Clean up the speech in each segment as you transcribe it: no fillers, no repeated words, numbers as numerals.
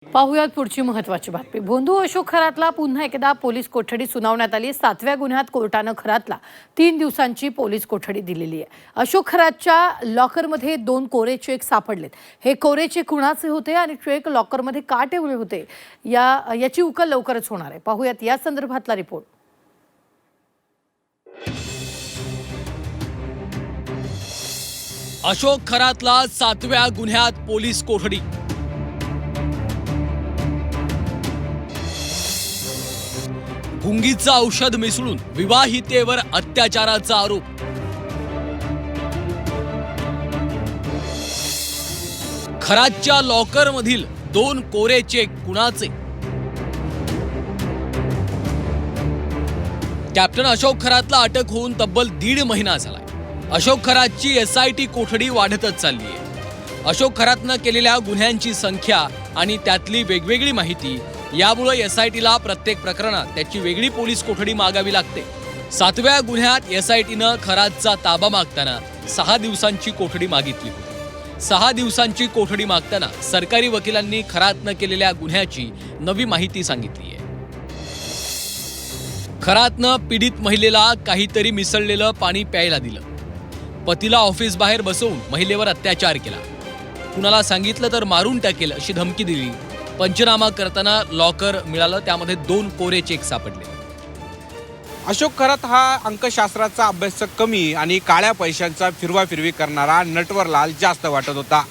पाहुयात पुढची महत्त्वाची बातमी। बोंधू अशोक खरातला पुन्हा एकदा पोलीस कोठडी सुनावण्यात आली। 7व्या गुन्ह्यात कोर्टानं खरातला 3 दिवसांची पोलीस कोठडी दिलेली आहे। अशोक खरातच्या लॉकरमध्ये 2 कोरे चेक सापडलेत। हे कोरे चेक कुणाचे होते आणि चेक लॉकरमध्ये का ठेवले होते याची उकल लवकरच होणार आहे। पाहुयात या संदर्भातला रिपोर्ट। अशोक खरातला 7व्या गुन्ह्यात पोलीस कोठडी। गुंगीचं औषध मिसळून विवाहितेवर अत्याचाराचा आरोप। खरातच्या लॉकर मधील 2 कोरे चेक कुणाचे? कॅप्टन अशोक खरातला अटक होऊन तब्बल 1.5 महिना झालाय। अशोक खरातची SIT कोठडी वाढतच चालली आहे। अशोक खरातनं केलेल्या गुन्ह्यांची संख्या आणि त्यातली वेगवेगळी माहिती यामुळे SITला प्रत्येक प्रकरणात त्याची वेगळी पोलीस कोठडी मागावी लागते। 7व्या गुन्ह्यात SITनं खरातचा ताबा मागताना 6 दिवसांची कोठडी मागितली होती। 6 दिवसांची कोठडी मागताना सरकारी वकिलांनी खरातनं केलेल्या गुन्ह्याची नवी माहिती सांगितली आहे। खरातनं पीडित महिलेला काहीतरी मिसळलेलं पाणी प्यायला दिलं, पतीला ऑफिस बाहेर बसवून महिलेवर अत्याचार केला, कुणाला सांगितलं तर मारून टाकेल अशी धमकी दिली। पंचनामा करताना लॉकर मिळालं, त्यामध्ये 2 कोरे चेक सापडले। अशोक खरात हा अंकशास्त्राचा अभ्यासक कमी आणि काळ्या पैशांचा फिरवाफिरवी करणारा नटवरलाल जास्त वाटत होता।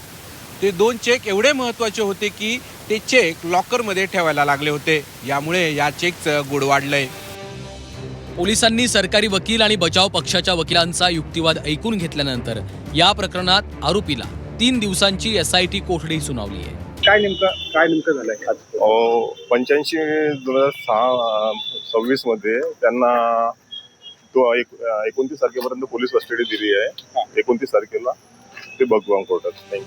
ते 2 चेक एवढे महत्त्वाचे होते की ते चेक लॉकरमध्ये ठेवायला लागले होते। यामुळे या चेकचं गुड वाढलंय। पोलिसांनी सरकारी वकील आणि बचाव पक्षाच्या वकिलांचा युक्तिवाद ऐकून घेतल्यानंतर या प्रकरणात आरोपीला 3 दिवसांची SIT कोठडी सुनावली आहे। काय नेमकं झालंय? 85/2026 मध्ये त्यांना 29 तारखेपर्यंत पोलीस कस्टडी दिली आहे। 29 तारखेला ते भगवान कोर्टात नाही।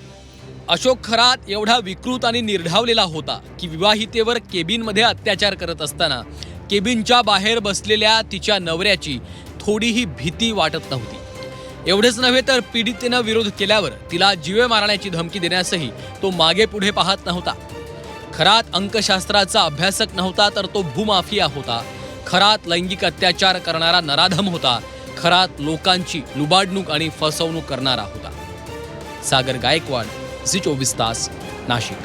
अशोक खरात एवढा विकृत आणि निर्ढावलेला होता की विवाहितेवर केबिनमध्ये अत्याचार करत असताना केबिनच्या बाहेर बसलेल्या तिच्या नवऱ्याची थोडीही भीती वाटत नव्हती। एवढेच नव्हे तर पीडितेनं विरोध केल्यावर तिला जीवे मारण्याची धमकी देण्यासही तो मागे पुढे पाहत नव्हता। खरात अंकशास्त्राचा अभ्यासक नव्हता, तर तो भूमाफिया होता। खरात लैंगिक अत्याचार करणारा नराधम होता। खरात लोकांची लुबाडणूक आणि फसवणूक करणारा होता। सागर गायकवाड, झी 24 तास, नाशिक।